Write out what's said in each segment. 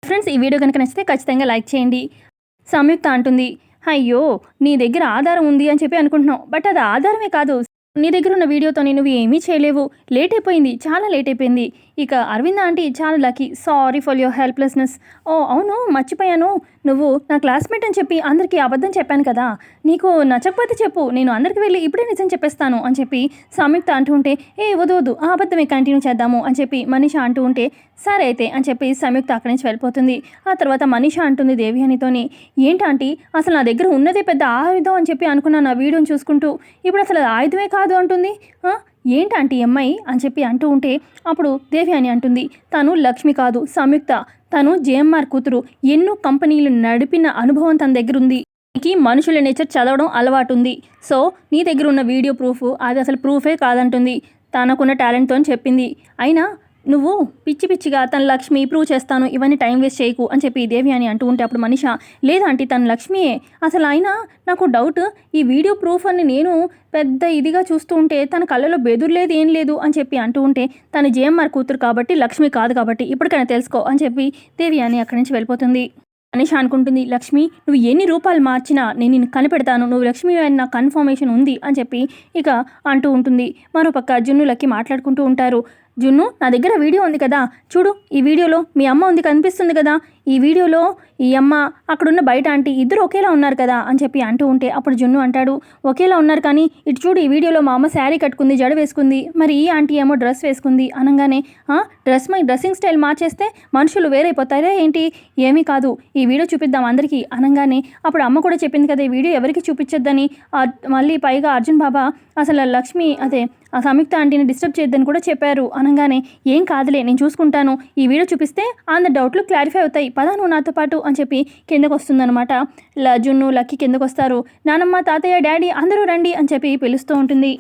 Friends, ఈ video కనుక నచ్చితే ఖచ్చితంగా లైక్ చేయండి. సంయుక్త అంటుంది, అయ్యో నీ దగ్గర ఆధారం ఉంది అని చెప్పి అనుకుంటున్నావు, బట్ అది ఆధారమే కాదు. నీ దగ్గర ఉన్న వీడియోతో నువ్వు ఏమీ చేయలేవు. లేట్ అయిపోయింది, చాలా లేట్ అయిపోయింది. ఇక అరవింద ఆంటీ చాలా lucky. Sorry for your helplessness. ఓ అవును, మర్చిపోయాను. నువ్వు నా క్లాస్మేట్ అని చెప్పి అందరికీ అబద్ధం చెప్పాను కదా. నీకు నచ్చకపోతే చెప్పు, నేను అందరికి వెళ్ళి ఇప్పుడే నిజం చెప్పేస్తాను అని చెప్పి సంయుక్త అంటూ ఉంటే, ఏ వద్దు ఆ అబద్ధమే కంటిన్యూ చేద్దాము అని చెప్పి మనీషా అంటూ ఉంటే, సరే అయితే అని చెప్పి సంయుక్త అక్కడి నుంచి వెళ్ళిపోతుంది. ఆ తర్వాత మనీషా అంటుంది దేవయానితోని, ఏంటంటే అసలు నా దగ్గర ఉన్నదే పెద్ద ఆయుధం అని చెప్పి అనుకున్నాను ఆ వీడియోని చూసుకుంటూ, ఇప్పుడు అసలు ఆయుధమే కాదు అంటుంది. ఏంటంటే అమ్మాయి అని చెప్పి అంటూ ఉంటే, అప్పుడు దేవయాని అంటుంది, తను లక్ష్మి కాదు సంయుక్త, తను జేఎంఆర్ కూతురు. ఎన్నో కంపెనీలు నడిపిన అనుభవం తన దగ్గర ఉంది. నీకు మనుషుల నేచర్ చదవడం అలవాటు ఉంది. సో నీ దగ్గర ఉన్న వీడియో ప్రూఫ్ అది అసలు ప్రూఫే కాదంటుంది. తనకున్న టాలెంట్తో చెప్పింది. అయినా నువ్వు పిచ్చి పిచ్చిగా తన లక్ష్మి ప్రూవ్ చేస్తాను, ఇవన్నీ టైం వేస్ట్ చేయకు అని చెప్పి దేవి అని అంటూ ఉంటే, అప్పుడు మనీషా, లేదంటే తన లక్ష్మియే. అసలు అయినా నాకు డౌట్, ఈ వీడియో ప్రూఫ్ అని నేను పెద్ద ఇదిగా చూస్తూ ఉంటే తన కళ్ళలో బెదురులేదు ఏం లేదు అని చెప్పి అంటూ ఉంటే, తన జేఎంఆర్ కూతురు కాబట్టి లక్ష్మి కాదు కాబట్టి ఇప్పటికైనా తెలుసుకో అని చెప్పి దేవి అని అక్కడి నుంచి వెళ్ళిపోతుంది. మనీషా అనుకుంటుంది, లక్ష్మి నువ్వు ఎన్ని రూపాయలు మార్చినా నేను నిన్ను కనిపెడతాను, నువ్వు లక్ష్మి అని నాకు కన్ఫర్మేషన్ ఉంది అని చెప్పి ఇక అంటూ ఉంటుంది. మరోపక్క జున్ను లక్కి మాట్లాడుకుంటూ ఉంటారు. జున్ను, నా దగ్గర వీడియో ఉంది కదా, చూడు ఈ వీడియోలో మీ అమ్మ ఉంది కనిపిస్తుంది కదా, ఈ వీడియోలో ఈ అమ్మ అక్కడున్న బయట ఆంటీ ఇద్దరు ఒకేలా ఉన్నారు కదా అని చెప్పి అంటూ ఉంటే, అప్పుడు జున్ను అంటాడు, ఒకేలా ఉన్నారు కానీ ఇటు చూడు, ఈ వీడియోలో మా అమ్మ శారీ కట్టుకుంది, జడ వేసుకుంది, మరి ఈ ఆంటీ ఏమో డ్రెస్ వేసుకుంది అనగానే, డ్రెస్సింగ్ స్టైల్ మార్చేస్తే మనుషులు వేరైపోతారా ఏంటి? ఏమీ కాదు, ఈ వీడియో చూపిద్దాం అందరికీ అనగానే, అప్పుడు అమ్మ కూడా చెప్పింది కదా ఈ వీడియో ఎవరికి చూపించొద్దని. మళ్ళీ పైగా అర్జున్ బాబా అసలు లక్ష్మి అదే ఆ సంయుక్త ఆంటీని డిస్టర్బ్ చేయొద్దని కూడా చెప్పారు అనగానే, ఏం కాదులే నేను చూసుకుంటాను, ఈ వీడియో చూపిస్తే అందరి డౌట్లు క్లారిఫై అవుతాయి, పదా నువ్వు నాతో పాటు అని చెప్పి కిందకు వస్తుందన్నమాట. జున్ను లక్కీ కిందకు వస్తారు. నానమ్మ, తాతయ్య, డాడీ అందరూ రండి అని చెప్పి పిలుస్తూ ఉంటుంది.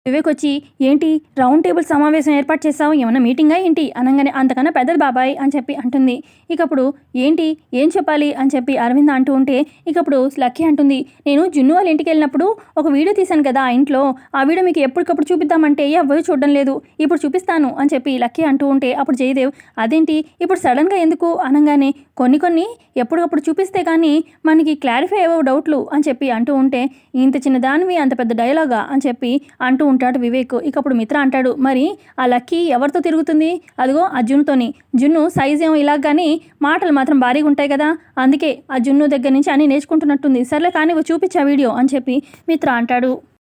వివేక్ వచ్చి, ఏంటి రౌండ్ టేబుల్ సమావేశం ఏర్పాటు చేసావు, ఏమన్నా మీటింగా ఏంటి అనగానే, అంతకన్నా పెద్దది బాబాయ్ అని చెప్పి అంటుంది. ఇకప్పుడు ఏంటి ఏం చెప్పాలి అని చెప్పి అరవింద్ అంటూ ఉంటే, ఇకప్పుడు లక్కీ అంటుంది, నేను జున్ను వాళ్ళ ఇంటికి వెళ్ళినప్పుడు ఒక వీడియో తీశాను కదా ఆ ఇంట్లో, ఆ వీడియో మీకు ఎప్పటికప్పుడు చూపిద్దామంటే ఎవరు చూడడం లేదు, ఇప్పుడు చూపిస్తాను అని చెప్పి లక్కీ అంటూ ఉంటే, అప్పుడు జయదేవ్, అదేంటి ఇప్పుడు సడన్గా ఎందుకు అనగానే, కొన్ని ఎప్పటికప్పుడు చూపిస్తే కానీ మనకి క్లారిఫై అయ్యే డౌట్లు అని చెప్పి అంటూ ఉంటే, ఇంత చిన్న దానివి అంత పెద్ద డైలాగా అని చెప్పి అంటూ ఉంటాడు వివేక్. ఇకప్పుడు మిత్ర అంటాడు, మరి ఆ లక్కీ ఎవరితో తిరుగుతుంది, అదిగో ఆ జున్నుతోని. జున్ను సైజ్ ఏమో ఇలా కానీ మాటలు మాత్రం భారీగా ఉంటాయి కదా, అందుకే ఆ జున్ను దగ్గర నుంచి అన్నీ నేర్చుకుంటున్నట్టుంది, సర్లే కానీ చూపించా వీడియో అని చెప్పి మిత్ర అంటాడు.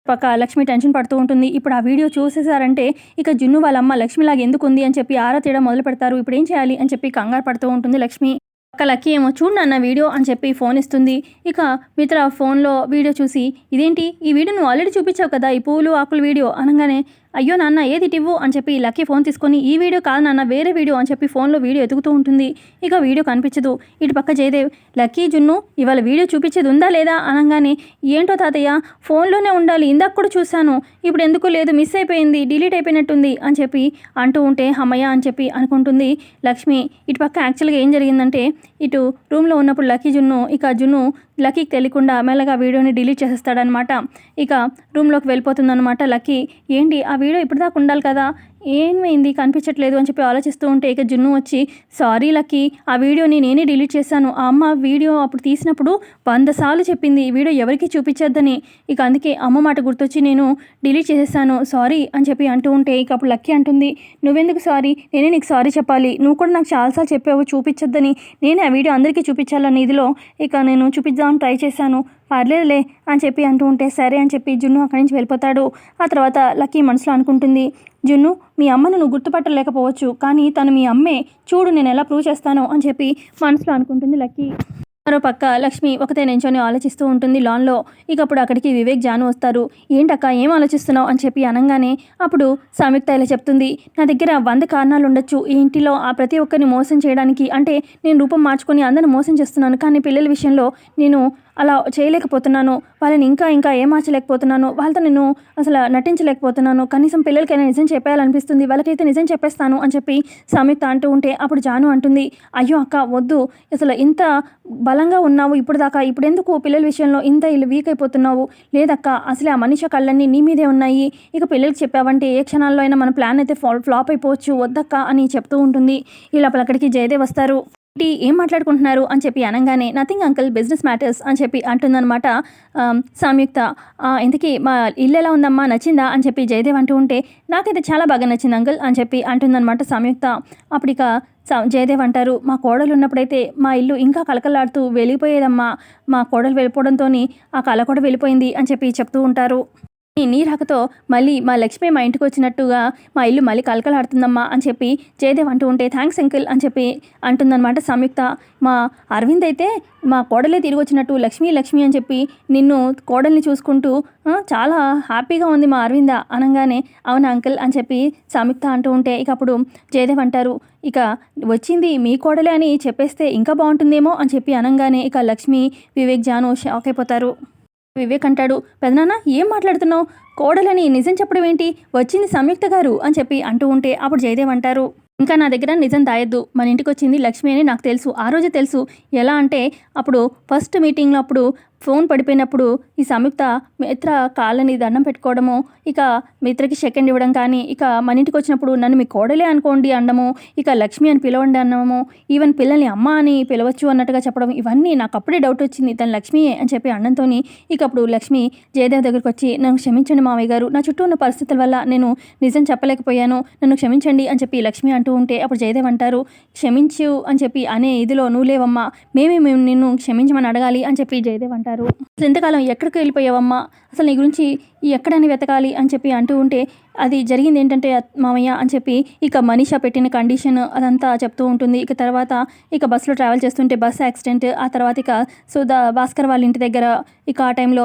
పక్క లక్ష్మి టెన్షన్ పడుతూ ఉంటుంది. ఇప్పుడు ఆ వీడియో చూసేసారంటే ఇక జున్ను వాళ్ళ అమ్మ లక్ష్మిలాగా ఎందుకు ఉంది అని చెప్పి ఆరా తీయడం మొదలు పెడతారు. ఇప్పుడు ఏం చేయాలి అని చెప్పి కంగారు పడుతూ ఉంటుంది లక్ష్మి. పక్క లక్కీ ఏమో, చూడు నాన్న వీడియో అని చెప్పి ఫోన్ ఇస్తుంది. ఇక మిత్ర ఫోన్లో వీడియో చూసి, ఇదేంటి ఈ వీడియో నువ్వు ఆల్రెడీ చూపించావు కదా ఈ పూలు ఆకుల వీడియో అనగానే, అయ్యో నాన్న ఏది ఇవ్వు అని చెప్పి లక్కీ ఫోన్ తీసుకొని, ఈ వీడియో కాదు నాన్న వేరే వీడియో అని చెప్పి ఫోన్లో వీడియో ఎతుకుతూ ఉంటుంది. ఇక వీడియో కనిపించదు. ఇటు పక్క జయదేవ్, లక్కీ జున్ను ఇవాళ వీడియో చూపించేది ఉందా లేదా అనగానే, ఏంటో తాతయ్య ఫోన్లోనే ఉండాలి, ఇందాక కూడా చూశాను, ఇప్పుడు ఎందుకు లేదు, మిస్ అయిపోయింది, డిలీట్ అయిపోయినట్టుంది అని చెప్పి అంటూ ఉంటే, అమ్మయ్య అని చెప్పి అనుకుంటుంది లక్ష్మి. ఇటు పక్క యాక్చువల్గా ఏం జరిగిందంటే, ఇటు రూమ్లో ఉన్నప్పుడు లక్కీ జున్ను లక్కీకి తెలియకుండా మెల్లగా వీడియోని డిలీట్ చేసేస్తాడనమాట. ఇక రూమ్లోకి వెళ్ళిపోతుందన్నమాట లక్కీ. ఏంటి ఆ వీడియో ఇప్పటిదాకా ఉండాలి కదా, ఏమైంది కనిపించట్లేదు అని చెప్పి ఆలోచిస్తూ ఉంటే, ఇక జున్ను వచ్చి, సారీ లక్కీ, ఆ వీడియోని నేనే డిలీట్ చేశాను, ఆ అమ్మ వీడియో అప్పుడు తీసినప్పుడు 100 సార్లు చెప్పింది ఈ వీడియో ఎవరికి చూపించొద్దని, ఇక అందుకే అమ్మ మాట గుర్తొచ్చి నేను డిలీట్ చేసేసాను, సారీ అని చెప్పి అంటూ ఉంటే, ఇక అప్పుడు లక్కీ అంటుంది, నువ్వెందుకు సారీ, నేనే నీకు సారీ చెప్పాలి, నువ్వు కూడా నాకు చాలాసార్లు చెప్పావు చూపించొద్దని, నేనే ఆ వీడియో అందరికీ చూపించాలని ఇదిలో ఇక నేను చూపిద్దామని ట్రై చేశాను, పర్లేదులే అని చెప్పి అంటూ ఉంటే, సరే అని చెప్పి జున్ను అక్కడి నుంచి వెళ్ళిపోతాడు. ఆ తర్వాత లక్కీ మనసులో అనుకుంటుంది, జున్ను మీ అమ్మను నువ్వు గుర్తుపట్టలేకపోవచ్చు కానీ తను మీ అమ్మే, చూడు నేను ఎలా ప్రూవ్ చేస్తానో అని చెప్పి మనసులో అనుకుంటుంది లక్కీ. మరోపక్క లక్ష్మి ఒకతే నించొని ఆలోచిస్తూ ఉంటుంది లాన్లో. ఇక అప్పుడు అక్కడికి వివేక్ జాను వస్తారు. ఏంటక్క ఏం ఆలోచిస్తున్నావు అని చెప్పి అనగానే, అప్పుడు సంయుక్త ఇలా చెప్తుంది, నా దగ్గర 100 కారణాలు ఉండొచ్చు ఈ ఇంటిలో ఆ ప్రతి ఒక్కరిని మోసం చేయడానికి, అంటే నేను రూపం మార్చుకొని అందరిని మోసం చేస్తున్నాను, కానీ పిల్లల విషయంలో నేను అలా చేయలేకపోతున్నాను, వాళ్ళని ఇంకా ఏమార్చలేకపోతున్నాను, వాళ్ళతో నేను అసలు నటించలేకపోతున్నాను, కనీసం పిల్లలకైనా నిజం చెప్పేయాలనిపిస్తుంది, వాళ్ళకైతే నిజం చెప్పేస్తాను అని చెప్పి సంయుక్త అంటూ ఉంటే, అప్పుడు జాను అంటుంది, అయ్యో అక్క వద్దు, అసలు ఇంత బలంగా ఉన్నావు ఇప్పుడు దాకా, ఇప్పుడు ఎందుకు పిల్లల విషయంలో ఇంత వీక్ అయిపోతున్నావు, లేదక్క అసలే ఆ మనిషి కళ్ళన్నీ నీ మీదే ఉన్నాయి, ఇక పిల్లలకి చెప్పావంటే ఏ క్షణాల్లో అయినా మన ప్లాన్ అయితే ఫ్లాప్ అయిపోవచ్చు, వద్దక్క అని చెప్తూ ఉంటుంది. ఇలా అక్కడికి జయదేవ్ వస్తారు. ఏం మాట్లాడుకుంటున్నారు అని చెప్పి అనగానే నథింగ్ అంకుల్ బిజినెస్ మ్యాటర్స్ అని చెప్పి అంటుందన్నమాట సంయుక్త. ఇంతకీ మా ఇల్లు ఎలా ఉందమ్మా, నచ్చిందా అని చెప్పి జయదేవ్ అంటూ ఉంటే నాకైతే చాలా బాగా నచ్చింది అంకుల్ అని చెప్పి అంటుందన్నమాట సంయుక్త. అప్పుడు ఇక జయదేవ్ అంటారు, మా కోడలు ఉన్నప్పుడైతే మా ఇల్లు ఇంకా కలకలాడుతూ వెళ్ళిపోయేదమ్మా, మా కోడలు వెళ్ళిపోవడంతో ఆ కళ కూడా వెళ్ళిపోయింది అని చెప్పి చెప్తూ ఉంటారు. నీ రాకతో మళ్ళీ మా లక్ష్మి మా ఇంటికి వచ్చినట్టుగా మా ఇల్లు మళ్ళీ కలకలాడుతుందమ్మా అని చెప్పి జయదేవ్ అంటూ ఉంటే థ్యాంక్స్ అంకుల్ అని చెప్పి అంటుందన్నమాట సంయుక్త. మా అరవింద్ అయితే మా కోడలే తిరిగి వచ్చినట్టు లక్ష్మి లక్ష్మి అని చెప్పి నిన్ను కోడల్ని చూసుకుంటూ చాలా హ్యాపీగా ఉంది మా అరవింద అనగానే అవునా అంకుల్ అని చెప్పి సంయుక్త అంటూ ఉంటే ఇక అప్పుడు జయదేవ్ అంటారు, ఇక వచ్చింది మీ కోడలే అని చెప్పేస్తే ఇంకా బాగుంటుందేమో అని చెప్పి అనగానే ఇక లక్ష్మి, వివేక్, జాను షాక్ అయిపోతారు. వివేక్ అంటాడు, పెదనాన్న ఏం మాట్లాడుతున్నావు, కోడలని నిజం చెప్పడం ఏంటి, వచ్చింది సంయుక్త గారు అని చెప్పి అంటూ ఉంటే అప్పుడు జయదేవ్ అంటారు, ఇంకా నా దగ్గర నిజం దాయద్దు, మన ఇంటికి వచ్చింది లక్ష్మి అని నాకు తెలుసు, ఆ రోజే తెలుసు. ఎలా అంటే అప్పుడు ఫస్ట్ మీటింగ్లో అప్పుడు ఫోన్ పడిపోయినప్పుడు ఈ సంయుక్త మిత్ర కాళ్ళని దండం పెట్టుకోవడము, ఇక మిత్రకి సెకండ్ ఇవ్వడం, కానీ ఇక మన ఇంటికి వచ్చినప్పుడు నన్ను మీ కోడలే అనుకోండి అనడము, ఇక లక్ష్మి అని పిలవండి అనడము, ఈవెన్ పిల్లల్ని అమ్మ అని పిలవచ్చు అన్నట్టుగా చెప్పడం, ఇవన్నీ నాకు అప్పుడే డౌట్ వచ్చింది తను లక్ష్మియే అని చెప్పి అనడంతో ఇక అప్పుడు లక్ష్మి జయదేవ్ దగ్గరికి వచ్చి నన్ను క్షమించండి మావయ్య గారు, నా చుట్టూ ఉన్న పరిస్థితుల వల్ల నేను నిజం చెప్పలేకపోయాను, నన్ను క్షమించండి అని చెప్పి లక్ష్మి అంటూ ఉంటే అప్పుడు జయదేవ్ అంటారు, క్షమించు అని చెప్పి అనే ఇదిలో నువ్వు లేవమ్మా, మేము నిన్ను క్షమించమని అడగాలి అని చెప్పి జయదేవ్ అంటారు. అసలు ఎంతకాలం ఎక్కడికి వెళ్ళిపోయావమ్మా, అసలు నీ గురించి ఎక్కడని వెతకాలి అని చెప్పి అంటూ ఉంటే అది జరిగింది ఏంటంటే మామయ్య అని చెప్పి ఇక మనీషా పెట్టిన కండిషన్ అదంతా చెప్తూ ఉంటుంది. ఇక తర్వాత ఇక బస్సులో ట్రావెల్ చేస్తుంటే బస్ యాక్సిడెంట్, ఆ తర్వాత ఇక సుధా భాస్కర్ వాళ్ళ ఇంటి దగ్గర ఇక ఆ టైంలో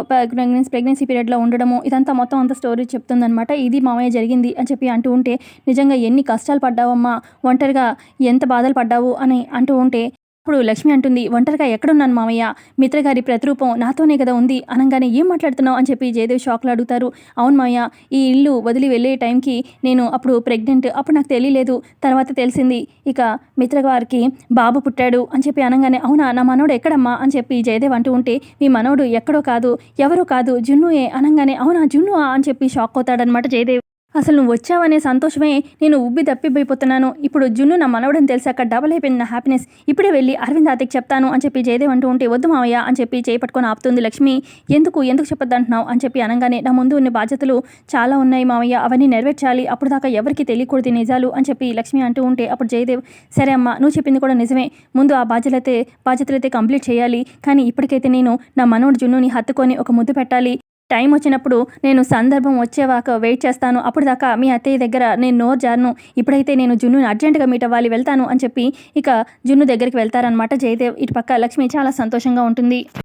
ప్రెగ్నెన్సీ పీరియడ్లో ఉండడము, ఇదంతా మొత్తం అంతా స్టోరీ చెప్తుందనమాట. ఇది మామయ్య జరిగింది అని చెప్పి అంటూ ఉంటే నిజంగా ఎన్ని కష్టాలు పడ్డావమ్మా, ఒంటరిగా ఎంత బాధలు పడ్డావు అని అంటూ ఉంటే అప్పుడు లక్ష్మి అంటుంది, ఒంటరిగా ఎక్కడున్నాను మామయ్య, మిత్రగారి ప్రతిరూపం నాతోనే కదా ఉంది అనగానే ఏం మాట్లాడుతున్నావు అని చెప్పి జయదేవ్ షాక్లో అడుగుతారు. అవును మామయ్య, ఈ ఇల్లు వదిలి వెళ్ళే టైంకి నేను అప్పుడు ప్రెగ్నెంట్, అప్పుడు నాకు తెలియలేదు, తర్వాత తెలిసింది ఇక మిత్రగారికి బాబు పుట్టాడు అని చెప్పి అనగానే అవునా, నా మనోడు ఎక్కడమ్మా అని చెప్పి జయదేవ్ అంటూ ఉంటే మీ మనోడు ఎక్కడో కాదు, ఎవరో కాదు, జున్నుయే అనగానే అవునా జున్ను అని చెప్పి షాక్ అవుతాడనమాట జయదేవ్. అసలు నువ్వు వచ్చావనే సంతోషమే నేను ఉబ్బి తప్పిపోతున్నాను, ఇప్పుడు జున్ను నా మనవడని తెలిసాక డబల్ అయిపోయింది నా హ్యాపీనెస్, ఇప్పుడే వెళ్ళి అరవింద్ తాతకి చెప్తాను అని చెప్పి జయదేవ్ అంటూ ఉంటే వద్దు మావయ్య అని చెప్పి చేపట్టుకొని ఆపుతుంది లక్ష్మి. ఎందుకు చెప్పొద్దు అంటున్నావు అని చెప్పి అనగానే నా ముందు ఉన్న బాధ్యతలు చాలా ఉన్నాయి మావయ్య, అవన్నీ నెరవేర్చాలి, అప్పుడు దాకా ఎవరికి తెలియకూడదు నిజాలు అని చెప్పి లక్ష్మి అంటూ ఉంటే అప్పుడు జయదేవ్ సరే అమ్మ నువ్వు చెప్పింది కూడా నిజమే, ముందు ఆ బాధ్యతలైతే కంప్లీట్ చేయాలి, కానీ ఇప్పటికైతే నేను నా మనోడు జున్నుని హత్తుకొని ఒక ముద్దు పెట్టాలి, టైం వచ్చినప్పుడు నేను సందర్భం వచ్చేవాక వెయిట్ చేస్తాను, అప్పుడు దాకా మీ అత్తయ్య దగ్గర నేను నోరు జారను, ఇప్పుడైతే నేను జున్నుని అర్జెంటుగా మీట్ అవ్వాలి, వెళ్తాను అని చెప్పి ఇక జున్ను దగ్గరికి వెళ్తారనమాట జయదేవ్. ఇటు పక్క లక్ష్మి చాలా సంతోషంగా ఉంటుంది.